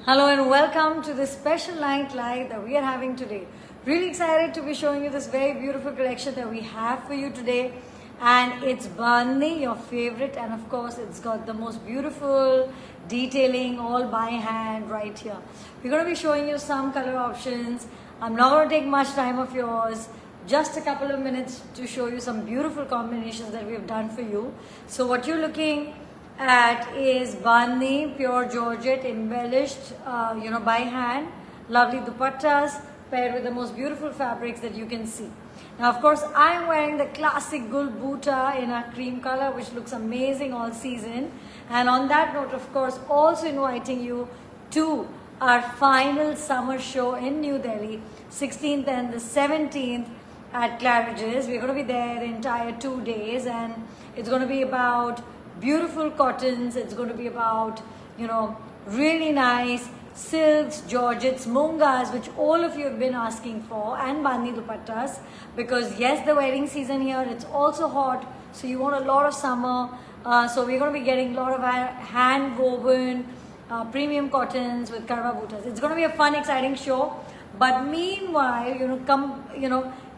Hello and welcome to this special night live that we are having today. Really excited to be showing you this very beautiful collection that we have for you today. And it's Bandi, your favorite, and of course it's got the most beautiful detailing all by hand right here. We're going to be showing you some color options. I'm not going to take much time of yours. Just a couple of minutes to show you some beautiful combinations that we've done for you. So what you're looking at is Bandi, pure Georgette, embellished, by hand. Lovely dupattas paired with the most beautiful fabrics that you can see. Now, of course, I'm wearing the classic Gul Boota in a cream color, which looks amazing all season. And on that note, of course, also inviting you to our final summer show in New Delhi, 16th and the 17th at Claridge's. We're going to be there the entire 2 days, and it's going to be about beautiful cottons. It's going to be about, really nice silks, georgettes, mungas, which all of you have been asking for, and bandi dupattas, because yes, the wedding season here, it's also hot, so you want a lot of summer. So we're going to be getting a lot of hand woven premium cottons with karwa bootas. It's going to be a fun, exciting show. But meanwhile,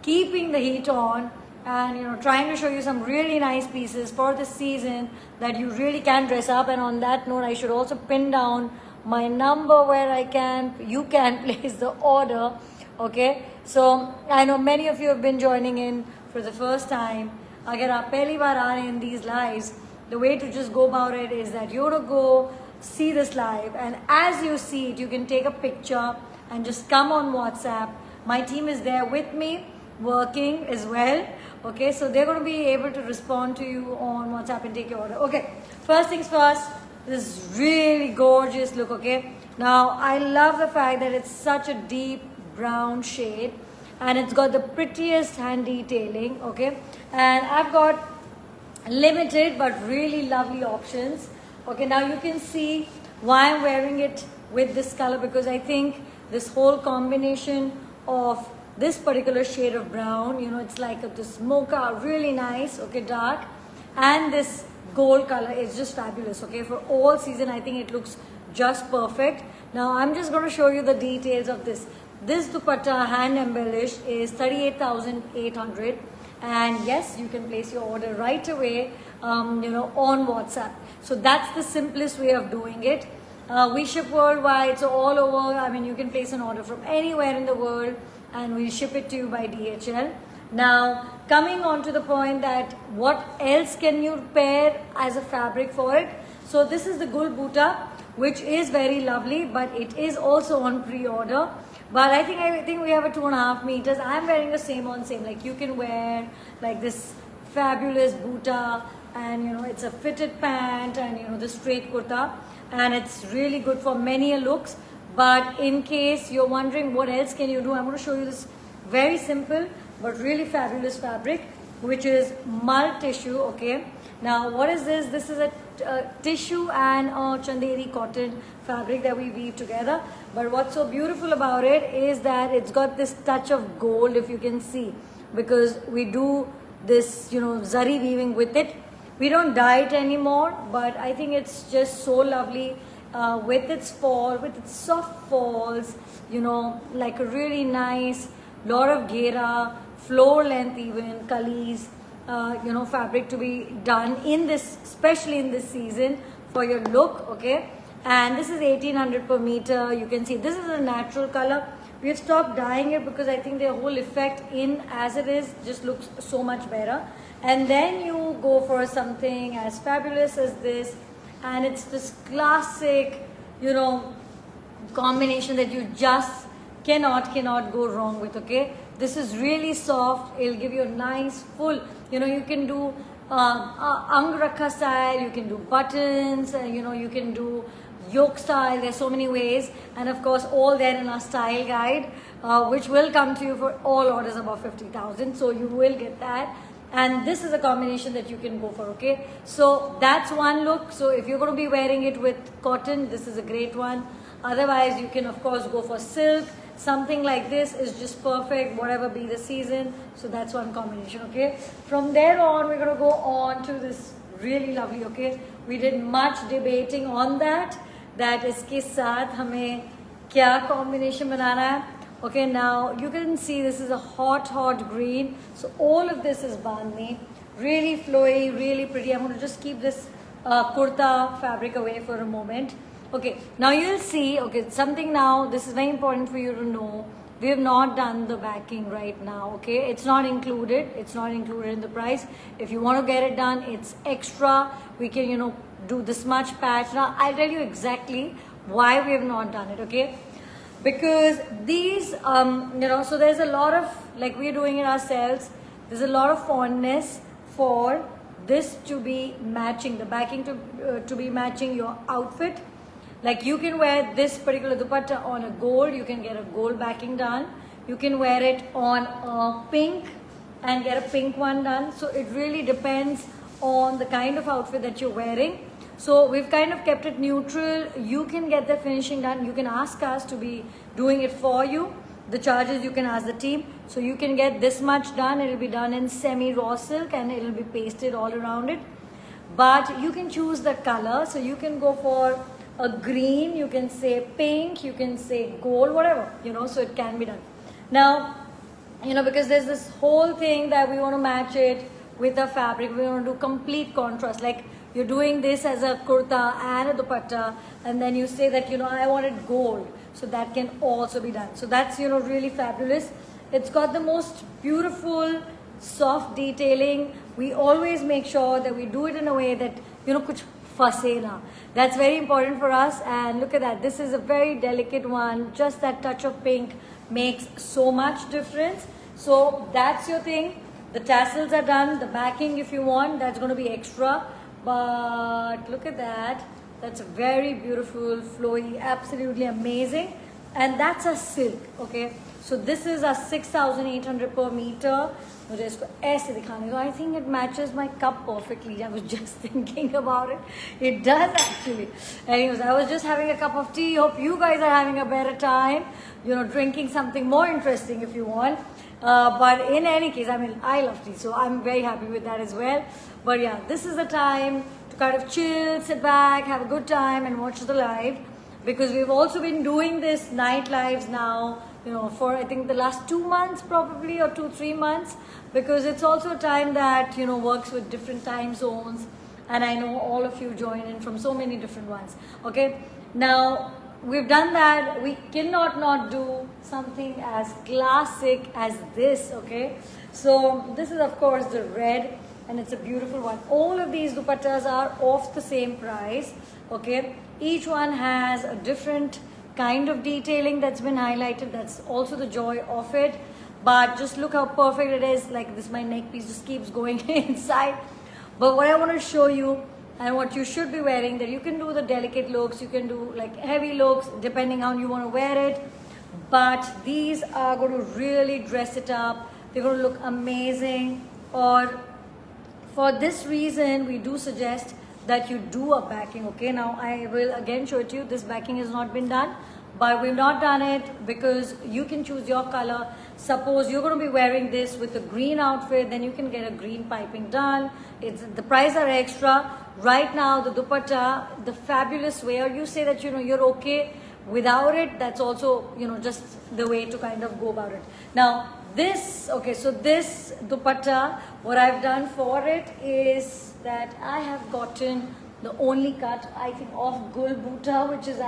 keeping the heat on, and trying to show you some really nice pieces for the season that you really can dress up. And on that note, I should also pin down my number where you can place the order. Okay, so I know many of you have been joining in for the first time. Agar aap pehli baar aa rahe in these lives, the way to just go about it is that you're going to go see this live, and as you see it, you can take a picture and just come on WhatsApp. My team is there with me working as well. Okay, so they're going to be able to respond to you on WhatsApp and take your order. Okay, first things first, this really gorgeous look. Okay, now I love the fact that it's such a deep brown shade, and it's got the prettiest hand detailing. Okay, and I've got limited but really lovely options. Okay, now you can see why I'm wearing it with this color, because I think this whole combination of this particular shade of brown, it's like this mocha, really nice, okay, dark, and this gold color is just fabulous. Okay, for all season, I think it looks just perfect. Now I'm just going to show you the details of this. This dupatta hand embellished is 38,800, and yes, you can place your order right away on WhatsApp. So that's the simplest way of doing it. We ship worldwide, so all over. I mean, you can place an order from anywhere in the world, and we'll ship it to you by DHL. Now, coming on to the point that what else can you pair as a fabric for it? So this is the Gul Boota, which is very lovely, but it is also on pre-order. But I think we have a 2.5 meters. I'm wearing the same on same. Like you can wear like this fabulous Boota, and it's a fitted pant, and the straight kurta, and it's really good for many looks. But in case you're wondering what else can you do, I'm going to show you this very simple but really fabulous fabric, which is mull tissue. Okay, now what is this? This is a tissue and a chanderi cotton fabric that we weave together. But what's so beautiful about it is that it's got this touch of gold, if you can see, because we do this zari weaving with it. We don't dye it anymore, but I think it's just so lovely. With its fall, with its soft falls, like a really nice lot of ghera, floor length even, kalis, fabric to be done in this, especially in this season for your look. Okay, and this is 1800 per meter. You can see this is a natural color. We have stopped dyeing it because I think the whole effect in as it is just looks so much better. And then you go for something as fabulous as this, and it's this classic, combination that you just cannot go wrong with. Okay, this is really soft. It'll give you a nice full, you can do angrakha style, you can do buttons, you can do yoke style. There's so many ways, and of course all there in our style guide, which will come to you for all orders above 50,000. So you will get that. And this is a combination that you can go for. Okay, so that's one look. So if you're going to be wearing it with cotton, this is a great one. Otherwise, you can of course go for silk. Something like this is just perfect, whatever be the season. So that's one combination. Okay, from there on, we're going to go on to this really lovely. Okay, we did much debating on that. that इसके साथ हमें क्या combination बनाना है. Okay, now you can see this is a hot green. So all of this is bandhni, really flowy, really pretty. I'm going to just keep this kurta fabric away for a moment. Okay, now you'll see, okay, something now, this is very important for you to know. We have not done the backing right now, okay? It's not included. It's not included in the price. If you want to get it done, it's extra. We can, you know, do this much patch. Now, I'll tell you exactly why we have not done it, okay? Because these, you know, so there's a lot of, like we're doing it ourselves, there's a lot of fondness for this to be matching, the backing to be matching your outfit. Like you can wear this particular dupatta on a gold, you can get a gold backing done. You can wear it on a pink and get a pink one done. So it really depends on the kind of outfit that you're wearing. So we've kind of kept it neutral. You can get the finishing done. You can ask us to be doing it for you. The charges you can ask the team. So you can get this much done. It'll be done in semi raw silk and it'll be pasted all around it. But you can choose the color. So you can go for a green, you can say pink, you can say gold, whatever, you know, so it can be done. Now, you know, because there's this whole thing that we want to match it with a fabric, we want to do complete contrast, like you're doing this as a kurta and a dupatta, and then you say that, you know, I want it gold, so that can also be done. So that's, you know, really fabulous. It's got the most beautiful, soft detailing. We always make sure that we do it in a way that, you know, kuch phase na. That's very important for us. And look at that, this is a very delicate one. Just that touch of pink makes so much difference. So that's your thing. The tassels are done, the backing if you want, that's going to be extra. But look at that, that's very beautiful, flowy, absolutely amazing. And that's a silk, okay? So this is a 6,800 per meter. I think it matches my cup perfectly. I was just thinking about it. It does actually. Anyways, I was just having a cup of tea. Hope you guys are having a better time. You know, drinking something more interesting if you want. But in any case, I mean, I love tea. So I'm very happy with that as well. But yeah, this is the time to kind of chill, sit back, have a good time and watch the live. Because we've also been doing this night lives now, you know, for I think the last 2 months probably, or 2-3 months, because it's also a time that, you know, works with different time zones, and I know all of you join in from so many different ones. Okay, now we've done that. We cannot not do something as classic as this. Okay, so this is of course the red, and it's a beautiful one. All of these dupattas are of the same price. Okay, each one has a different kind of detailing that's been highlighted. That's also the joy of it. But just look how perfect it is. Like this, my neck piece just keeps going inside. But what I want to show you and what you should be wearing, that you can do the delicate looks, you can do like heavy looks depending on how you want to wear it. But these are going to really dress it up. They're going to look amazing. Or for this reason, we do suggest that you do a backing. Okay, now I will again show it to you. This backing has not been done, but we've not done it because you can choose your color. Suppose you're going to be wearing this with a green outfit, then you can get a green piping done. It's the price are extra. Right now, the dupatta, the fabulous way, or you say that, you know, you're okay without it, that's also, you know, just the way to kind of go about it. Now, this, okay, so this dupatta, what I've done for it is that I have gotten the only cut, I think, of Gul Bhuta, which is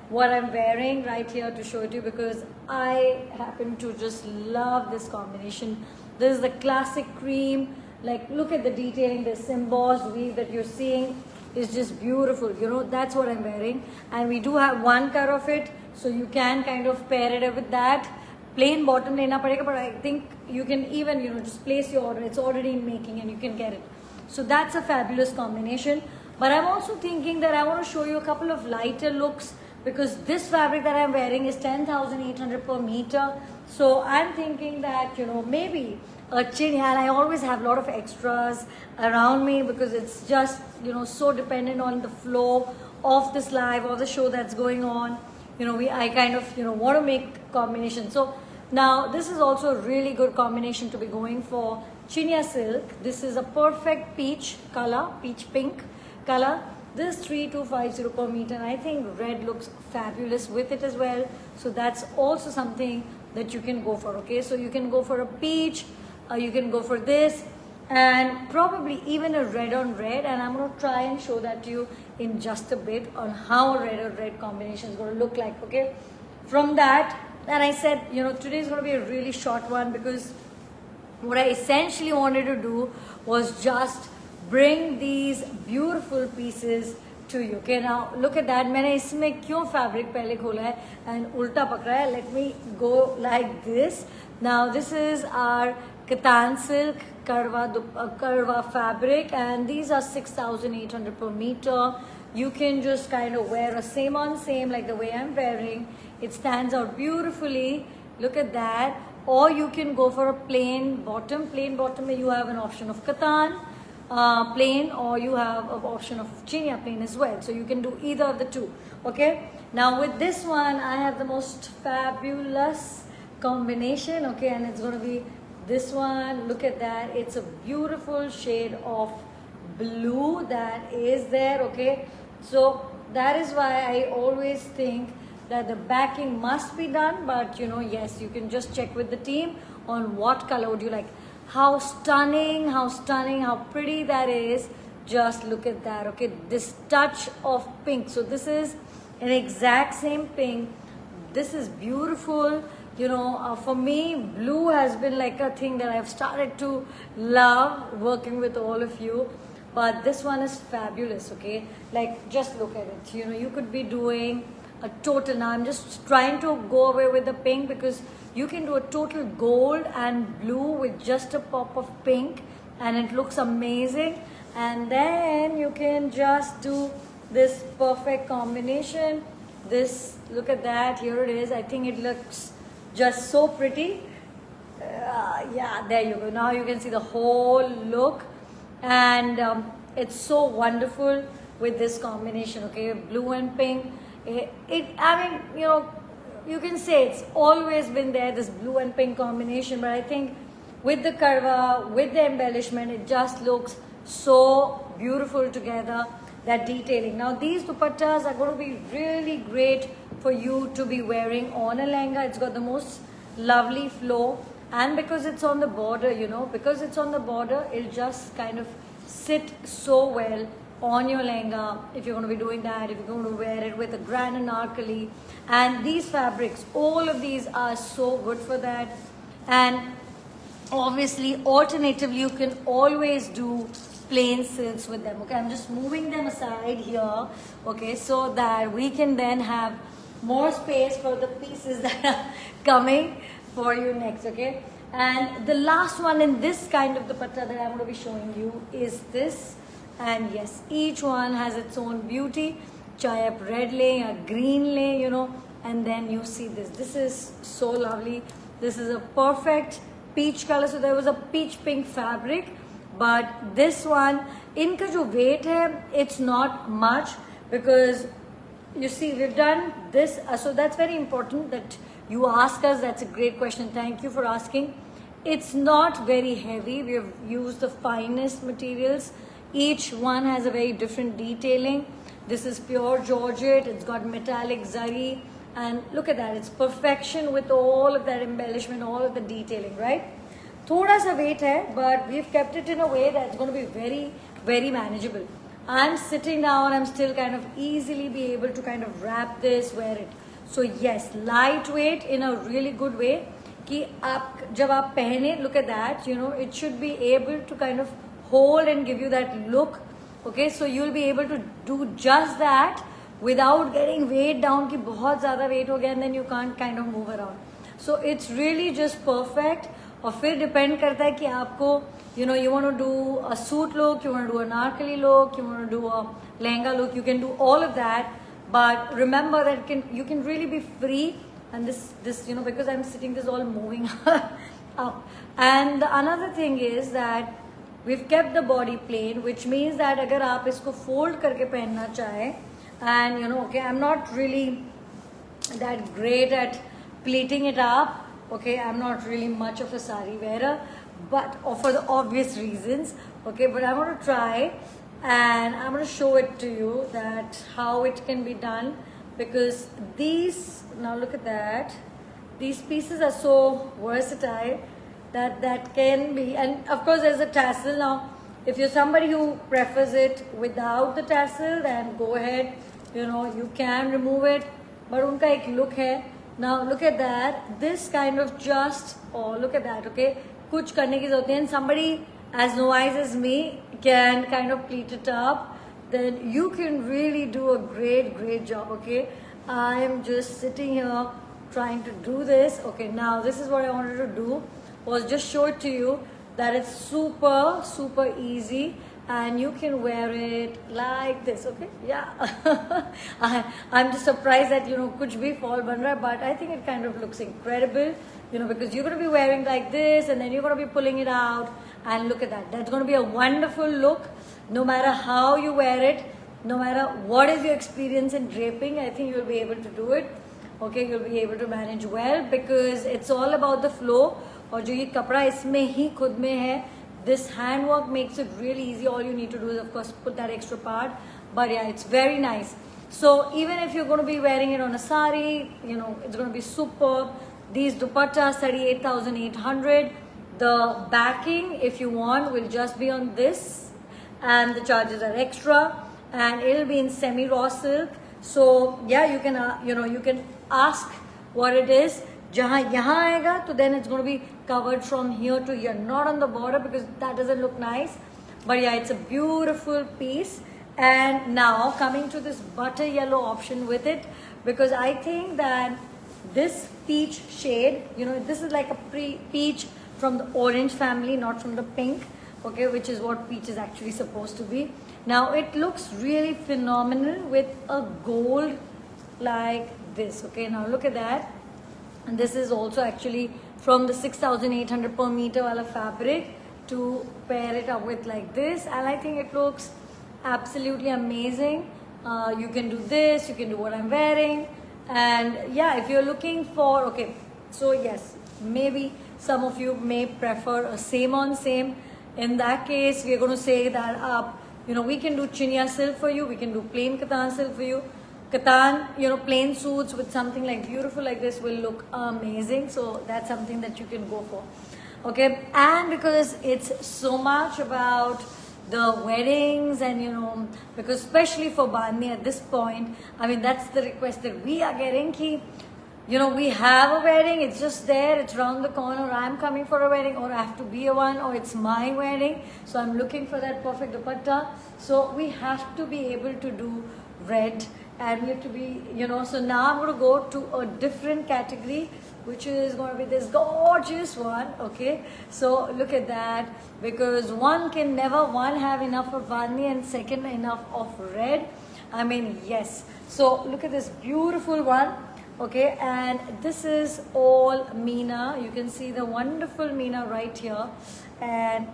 what I'm wearing right here to show it to you, because I happen to just love this combination. This is the classic cream. Like, look at the detailing, the embossed weave that you're seeing is just beautiful. You know, that's what I'm wearing. And we do have one cut of it, so you can kind of pair it up with that. Plain bottom lena padega, but I think you can even, you know, just place your order. It's already in making and you can get it. So that's a fabulous combination. But I'm also thinking that I want to show you a couple of lighter looks, because this fabric that I'm wearing is 10,800 per meter. So I'm thinking that, you know, maybe a chinya, and I always have a lot of extras around me because it's just, you know, so dependent on the flow of this live or the show that's going on. You know, I kind of, you know, want to make combinations. So now this is also a really good combination to be going for chinya silk. This is a perfect peach color, peach pink color. This 3250 per meter, and I think red looks fabulous with it as well. So that's also something that you can go for. Okay, so you can go for a peach, you can go for this, and probably even a red on red. And I'm going to try and show that to you in just a bit on how a red on red combination is going to look like. Okay, from that, and I said, you know, today is going to be a really short one, because what I essentially wanted to do was just bring these beautiful pieces to you. Okay, now look at that. मैंने इसमें क्यों fabric पहले खोला है and उल्टा पकड़ा है. Let me go like this. Now this is our Katan silk Karwa fabric, and these are 6,800 per meter. You can just kind of wear a same on same like the way I'm wearing. It stands out beautifully. Look at that. Or you can go for a plain bottom. Plain bottom where you have an option of Katan plain, or you have an option of Chinia plain as well. So you can do either of the two. Okay. Now with this one, I have the most fabulous combination. Okay, and it's going to be this one. Look at that. It's a beautiful shade of blue that is there. Okay, so that is why I always think that the backing must be done, but you know, yes, you can just check with the team on what color would you like. How stunning, how pretty that is. Just look at that. Okay, this touch of pink. So this is an exact same pink. This is beautiful. You know, for me, blue has been like a thing that I've started to love working with all of you. But this one is fabulous. Okay, like just look at it. You know, you could be doing a total. Now I'm just trying to go away with the pink, because you can do a total gold and blue with just a pop of pink, and it looks amazing. And then you can just do this perfect combination. This, look at that, here it is. I think it looks just so pretty. Yeah, there you go. Now you can see the whole look, and it's so wonderful with this combination. Okay, blue and pink. I mean, you know, you can say it's always been there, this blue and pink combination, but I think with the karwa, with the embellishment, it just looks so beautiful together, that detailing. Now these dupattas are going to be really great for you to be wearing on a lehenga. It's got the most lovely flow, and because it's on the border, you know, because it's on the border, it'll just kind of sit so well on your lehenga, if you're going to be doing that, if you're going to wear it with a grand anarkali. And these fabrics, all of these are so good for that. And obviously, alternatively, you can always do plain silks with them. Okay, I'm just moving them aside here, okay, so that we can then have more space for the pieces that are coming for you next. Okay, and the last one in this kind of dupatta that I'm going to be showing you is this. And yes, each one has its own beauty. Chahe up red le or green le, you know. And then you see this. This is so lovely. This is a perfect peach color. So there was a peach pink fabric. But this one, inka jo weight hai, it's not much. Because you see, we've done this. So that's very important that you ask us. That's a great question. Thank you for asking. It's not very heavy. We have used the finest materials. Each one has a very different detailing. This is pure Georgette. It's got metallic zari. And look at that. It's perfection with all of that embellishment, all of the detailing, right? Thoda sa weight hai, but we've kept it in a way that's going to be very, very manageable. I'm sitting down. I'm still kind of easily be able to kind of wrap this, wear it. So yes, lightweight in a really good way. Ki aap, jab aap pehne, look at that. You know, it should be able to kind of hold and give you that look. Okay, so you'll be able to do just that without getting weighed down ki bahut zyada weight ho gaya, and then you can't kind of move around. So it's really just perfect. और फिर depend करता है कि आपको, you know, you want to do a suit look, you want to do an anarkali look, you want to do a lehenga look, you can do all of that. But remember that you can really be free. And this you know, because I'm sitting, this all moving up. And the another thing is that we've kept the body plain, which means that अगर आप इसको fold करके पहनना चाहें, and you know, okay, I'm not really that great at pleating it up. Okay, I'm not really much of a sari wearer, but for the obvious reasons. Okay, but I'm going to try and I'm going to show it to you that how it can be done, because these, now look at that, these pieces are so versatile that can be, and of course there's a tassel. Now if you're somebody who prefers it without the tassel, then go ahead, you can remove it, but unka ek look hai. Now look at that, this kind of just, oh look at that, okay, kuch karne ki zarurat hai, and somebody as novice as me can kind of pleat it up, then you can really do a great job. Okay, I am just sitting here trying to do this. Okay, now this is what I wanted to do, was just show it to you that it's super easy, and you can wear it like this. Okay, yeah. I'm just surprised that kuch bhi fall ban raha hai, but I think it kind of looks incredible, because you're going to be wearing like this, and then you're going to be pulling it out, and look at that, that's going to be a wonderful look no matter how you wear it, no matter what is your experience in draping. I think you'll be able to do it. Okay, you'll be able to manage well, because it's all about the flow, और जो ये कपड़ा इसमें ही खुद में है, this handwork makes it really easy. All you need to do is of course put that extra part, but yeah, it's very nice. So even if you're going to be wearing it on a sari, it's going to be super. These dupattas 38,800. The backing, if you want, will just be on this, and the charges are extra, and it'll be in semi raw silk. So yeah, you can you can ask what it is. Jahan yahan aayega, so then it's going to be covered from here to here, not on the border, because that doesn't look nice. But yeah, it's a beautiful piece. And now coming to this butter yellow option with it, because I think that this peach shade, this is like a peach from the orange family, not from the pink, okay, which is what peach is actually supposed to be. Now it looks really phenomenal with a gold like this. Okay, now look at that. And this is also actually from the 6,800 per meter wala fabric to pair it up with like this, and I think it looks absolutely amazing. You can do this, you can do what I'm wearing, and yeah, if you're looking for, okay, so yes, maybe some of you may prefer a same on same. In that case, we're going to say that up, we can do chinia silk for you, we can do plain katan silk for you. Katan, plain suits with something like beautiful like this will look amazing. So that's something that you can go for. Okay, and because it's so much about the weddings, and because especially for Bandhni at this point, I mean, that's the request that we are getting. Ki, we have a wedding, it's just there, it's around the corner, or I'm coming for a wedding, or I have to be a one, or it's my wedding, so I'm looking for that perfect dupatta. So we have to be able to do red, and we have to be, so now I'm going to go to a different category, which is going to be this gorgeous one. Okay, so look at that, because one can never have enough of Bandhni, and second enough of red. I mean, yes. So look at this beautiful one. Okay, and this is all Meena. You can see the wonderful Meena right here, and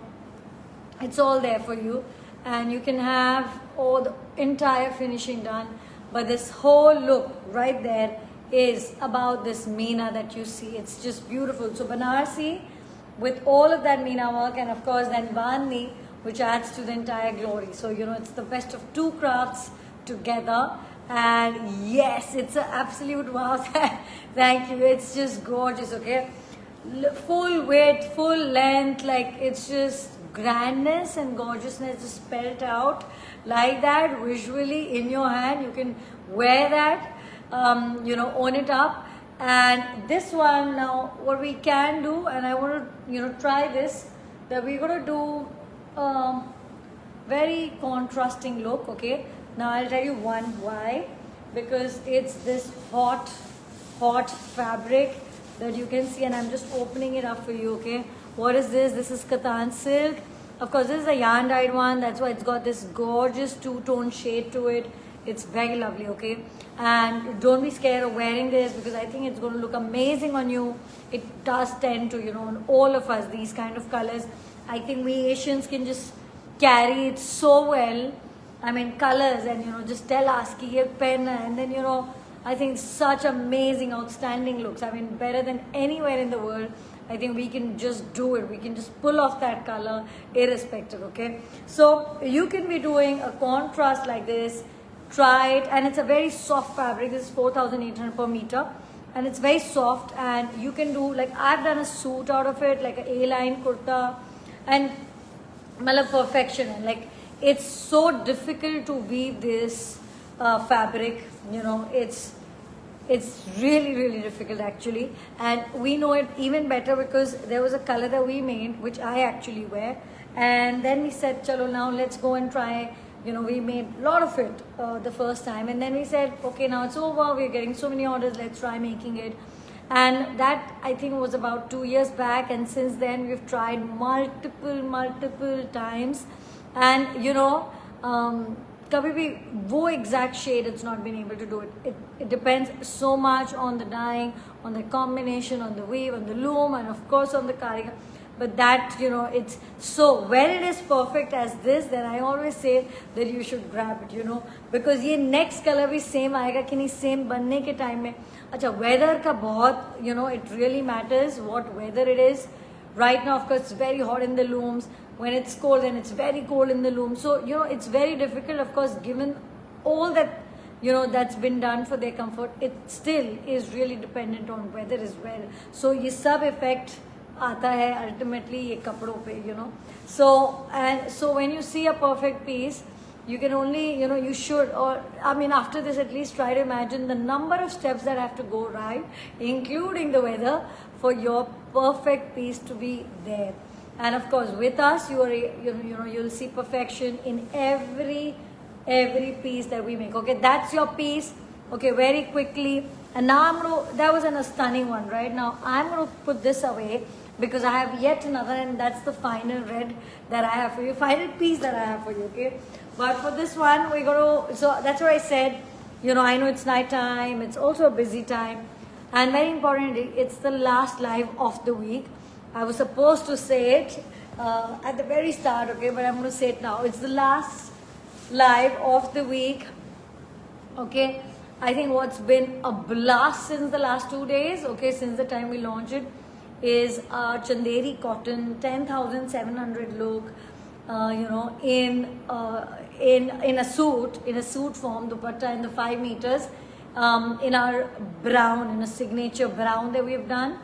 it's all there for you, and you can have all the entire finishing done. But this whole look right there is about this Meena that you see. It's just beautiful. So Banarsi with all of that Meena work, and of course then Bandhni, which adds to the entire glory. So it's the best of two crafts together. And yes, it's an absolute wow. Thank you. It's just gorgeous. Okay, full width, full length, like it's just grandness and gorgeousness just spelled out like that visually in your hand. You can wear that, own it up. And this one, now what we can do, and I want to try this, that we're going to do very contrasting look. Okay, now I'll tell you why, because it's this hot fabric that you can see, and I'm just opening it up for you. Okay, what is this? This is Katan silk. Of course, this is a yarn dyed one. That's why it's got this gorgeous two-tone shade to it. It's very lovely. Okay, and don't be scared of wearing this, because I think it's going to look amazing on you. It does tend to, on all of us, these kind of colors. I think we Asians can just carry it so well. I mean, colors, and just tell us ki ye pen, and then I think such amazing, outstanding looks. I mean, better than anywhere in the world. I think we can just do it. We can just pull off that color irrespective, okay? So you can be doing a contrast like this. Try it, and it's a very soft fabric. This is 4,800 per meter, and it's very soft, and you can do, like I've done a suit out of it, like an A-line kurta, and malab perfection. And like, it's so difficult to weave this fabric, you know, it's really, really difficult actually. And we know it even better because there was a color that we made, which I actually wear. And then we said, chalo, now let's go and try. You know, we made a lot of it the first time. And then we said, okay, now it's over. We're getting so many orders. Let's try making it. And that, I think, was about 2 years back. And since then, we've tried multiple times. And, you know, kabhi bhi wo exact shade, it's not been able to do it. It depends so much on the dyeing, on the combination, on the weave, on the loom, and of course on the karigar. But that, you know, it's so, when it is perfect as this, then I always say that you should grab it, you know, because ye next color bhi same aayega ki nahi, same banne ke time mein. Acha, weather ka bahut, you know, it really matters what weather it is. Right now, of course, it's very hot in the looms. When it's cold, then it's very cold in the loom. So, you know, it's very difficult, of course, given all that, you know, that's been done for their comfort. It still is really dependent on weather as well. So, ye sab effect आता है ultimately ये कपड़ों पे, you know. So when you see a perfect piece, you can only, you know, you should, or I mean, after this, at least try to imagine the number of steps that have to go right, including the weather, for your perfect piece to be there. And of course, with us, you'll see perfection in every piece that we make. Okay, that's your piece. Okay, very quickly. And now that was a stunning one, right? Now I'm gonna put this away because I have yet another, and that's the final red that I have for you, final piece that I have for you, okay? But for this one, we're gonna, so that's what I said, you know, I know it's night time, it's also a busy time, and very importantly, it's the last live of the week. I was supposed to say it at the very start, okay, but I'm gonna say it now. It's the last live of the week, okay? I think what's been a blast since the last 2 days, okay, since the time we launched it, is our Chanderi cotton 10,700 look, you know, in a suit form, dupatta in the 5 meters, in our brown, in a signature brown that we've done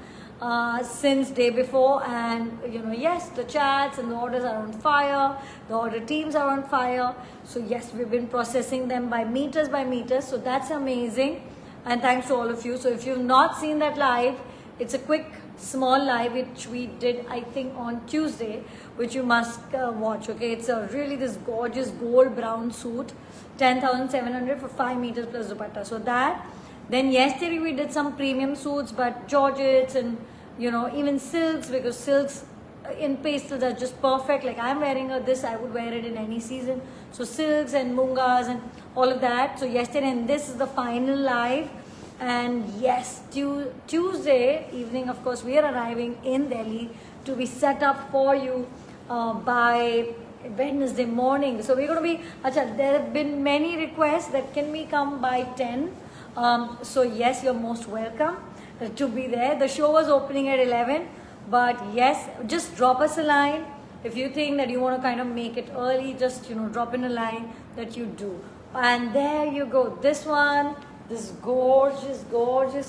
since day before. And you know, yes, the chats and the orders are on fire, the order teams are on fire. So yes, we've been processing them by meters, so that's amazing, and thanks to all of you. So if you've not seen that live, it's a quick small live which we did, I think, on Tuesday, which you must watch, okay? It's a really this gorgeous gold brown suit, 10,700 for 5 meters plus dupatta. So that, then yesterday we did some premium suits, but georgettes and, you know, even silks, because silks in pastels are just perfect. Like I'm wearing this, I would wear it in any season. So silks and mungas and all of that. So yesterday, and this is the final live. And yes, Tuesday evening, of course, we are arriving in Delhi to be set up for you by Wednesday morning. So we're going to be, there have been many requests that can we come by 10. So yes, you're most welcome to be there. The show was opening at 11, but yes, just drop us a line. If you think that you want to kind of make it early, just, you know, drop in a line that you do. And there you go. This one, this gorgeous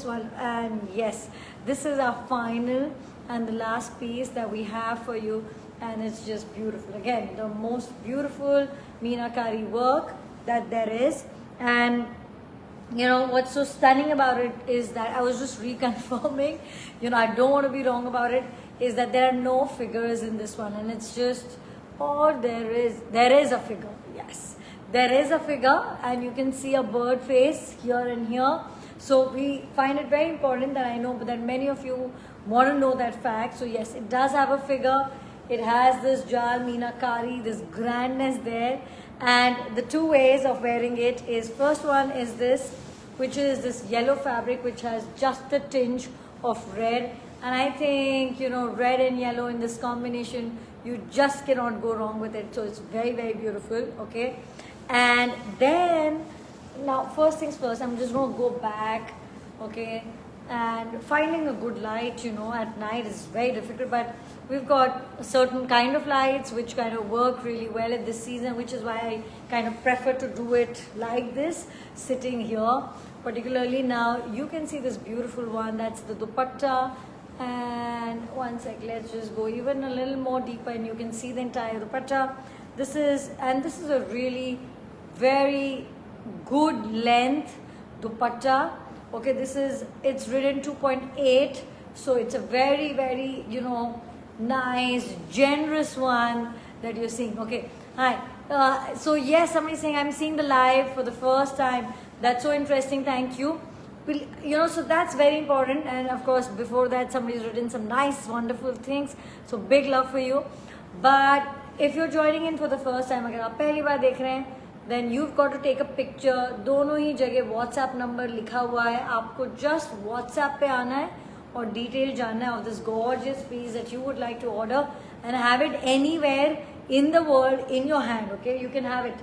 one. And yes, this is our final and the last piece that we have for you. And it's just beautiful. Again, the most beautiful meenakari work that there is. And you know, what's so stunning about it is that I was just reconfirming, you know, I don't want to be wrong about it, is that there are no figures in this one. And it's just, oh, there is a figure. Yes, there is a figure, and you can see a bird face here and here. So we find it very important that I know that many of you want to know that fact. So yes, it does have a figure. It has this Jal Meenakari, this grandness there. And the two ways of wearing it is, first one is this, which is this yellow fabric which has just a tinge of red. And I think, you know, red and yellow in this combination, you just cannot go wrong with it. So it's very beautiful, okay? And then, now first things first, I'm just going to go back, okay? and finding a good light, at night is very difficult, but we've got a certain kind of lights which kind of work really well at this season, which is why I kind of prefer to do it like this, sitting here. Particularly now, you can see this beautiful one, that's the dupatta. And one sec, let's just go even a little more deeper and you can see the entire dupatta. This is a really very good length dupatta. Okay, it's written 2.8, so it's a very, very, nice, generous one that you're seeing. Okay, hi. So yes, somebody's saying I'm seeing the live for the first time. That's so interesting. Thank you. So that's very important. And of course, before that, somebody's written some nice, wonderful things. So big love for you. But if you're joining in for the first time, अगर आप पहली बार देख रहे हैं, then you've got to take a picture. दोनों ही जगह WhatsApp number लिखा हुआ है. आपको just WhatsApp पे आना है और detail जानना है of this gorgeous piece that you would like to order and have it anywhere in the world in your hand. Okay, you can have it.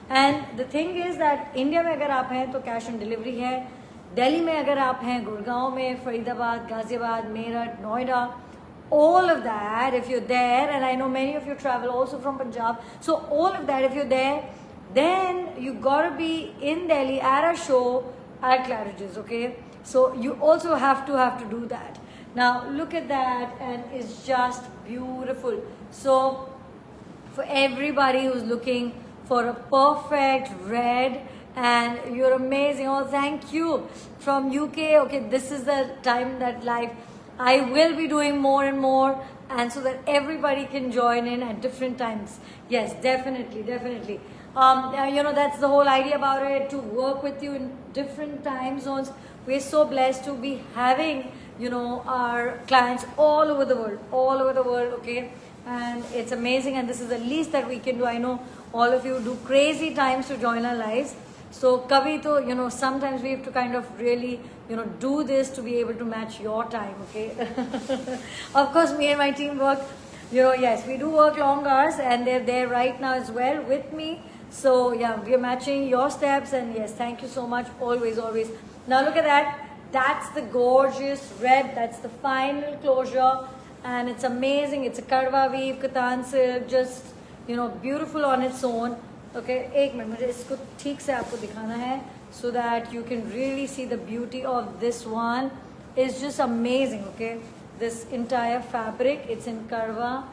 And the thing is that India में अगर आप हैं तो cash on delivery है. दिल्ली में अगर आप हैं, गुड़गांव में, Faridabad, Ghaziabad, Meerut, Noida, all of that, if you're there, and I know many of you travel also from Punjab, so all of that, if you're there, then you gotta be in Delhi at a show at Claridge's, okay? So you also have to do that. Now look at that, and it's just beautiful. So for everybody who's looking for a perfect red, and you're amazing. Oh, thank you from UK. Okay, this is the time that live I will be doing more and more, and so that everybody can join in at different times. Yes, definitely. That's the whole idea about it, to work with you in different time zones. We're so blessed to be having, our clients all over the world, okay? And it's amazing, and this is the least that we can do. I know all of you do crazy times to join our lives. So kabhi to, sometimes we have to kind of really, do this to be able to match your time, okay? Of course, me and my team work, yes, we do work long hours, and they're there right now as well with me. So yeah, we're matching your steps, and yes, thank you so much, always. Now look at that. That's the gorgeous red. That's the final closure, and it's amazing. It's a karwa weave, katan silk, just, beautiful on its own. Okay, एक minute मुझे इसको ठीक से आपको दिखाना है so that you can really see the beauty of this one. It's just amazing. Okay, this entire fabric, it's in karwa.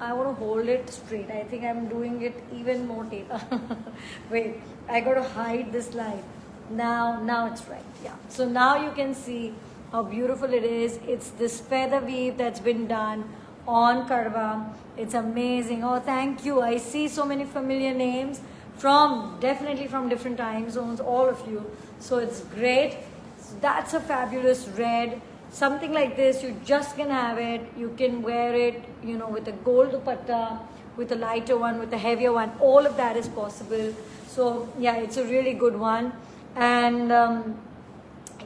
I want to hold it straight. I think I'm doing it even more wait, I got to hide this line. Now it's right. Yeah, so now you can see how beautiful it is. It's this feather weave that's been done on karwa. It's amazing. Oh, thank you. I see so many familiar names definitely from different time zones, all of you. So it's great. So that's a fabulous red. Something like this, you just can have it. You can wear it, with a gold dupatta, with a lighter one, with a heavier one. All of that is possible. So yeah, it's a really good one. And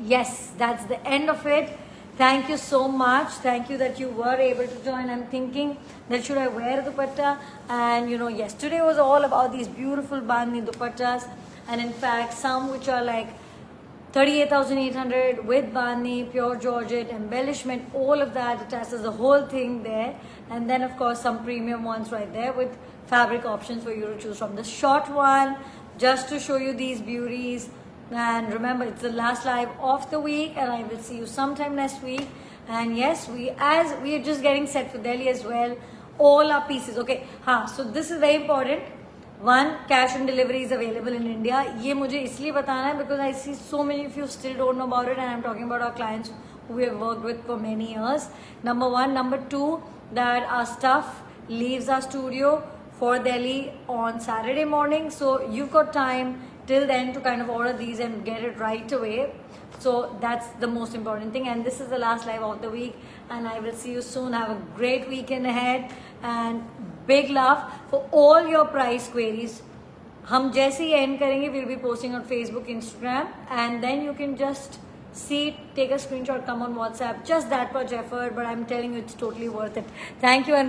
yes, that's the end of it. Thank you so much. Thank you that you were able to join. I'm thinking that should I wear dupatta? And yesterday was all about these beautiful bandhni dupattas. And in fact, some which are like 38,800 with bandhni, pure georgette, embellishment, all of that attached as the whole thing there. And then of course some premium ones right there with fabric options for you to choose from. The short one, just to show you these beauties. And remember, it's the last live of the week, and I will see you sometime next week. And yes, we are just getting set for Delhi as well. All our pieces, okay? So this is very important. One, cash on delivery is available in India. ये मुझे इसलिए बताना है because I see so many of you still don't know about it, and I'm talking about our clients who we have worked with for many years. Number one. Number two, that our stuff leaves our studio for Delhi on Saturday morning. So you've got time till then to kind of order these and get it right away. So that's the most important thing. And this is the last live of the week, and I will see you soon. Have a great weekend ahead, and big love for all your price queries. हम जैसे ही end करेंगे, we'll be posting on Facebook, Instagram, and then you can just see it, take a screenshot, come on WhatsApp. Just that much effort, but I'm telling you, it's totally worth it. Thank you and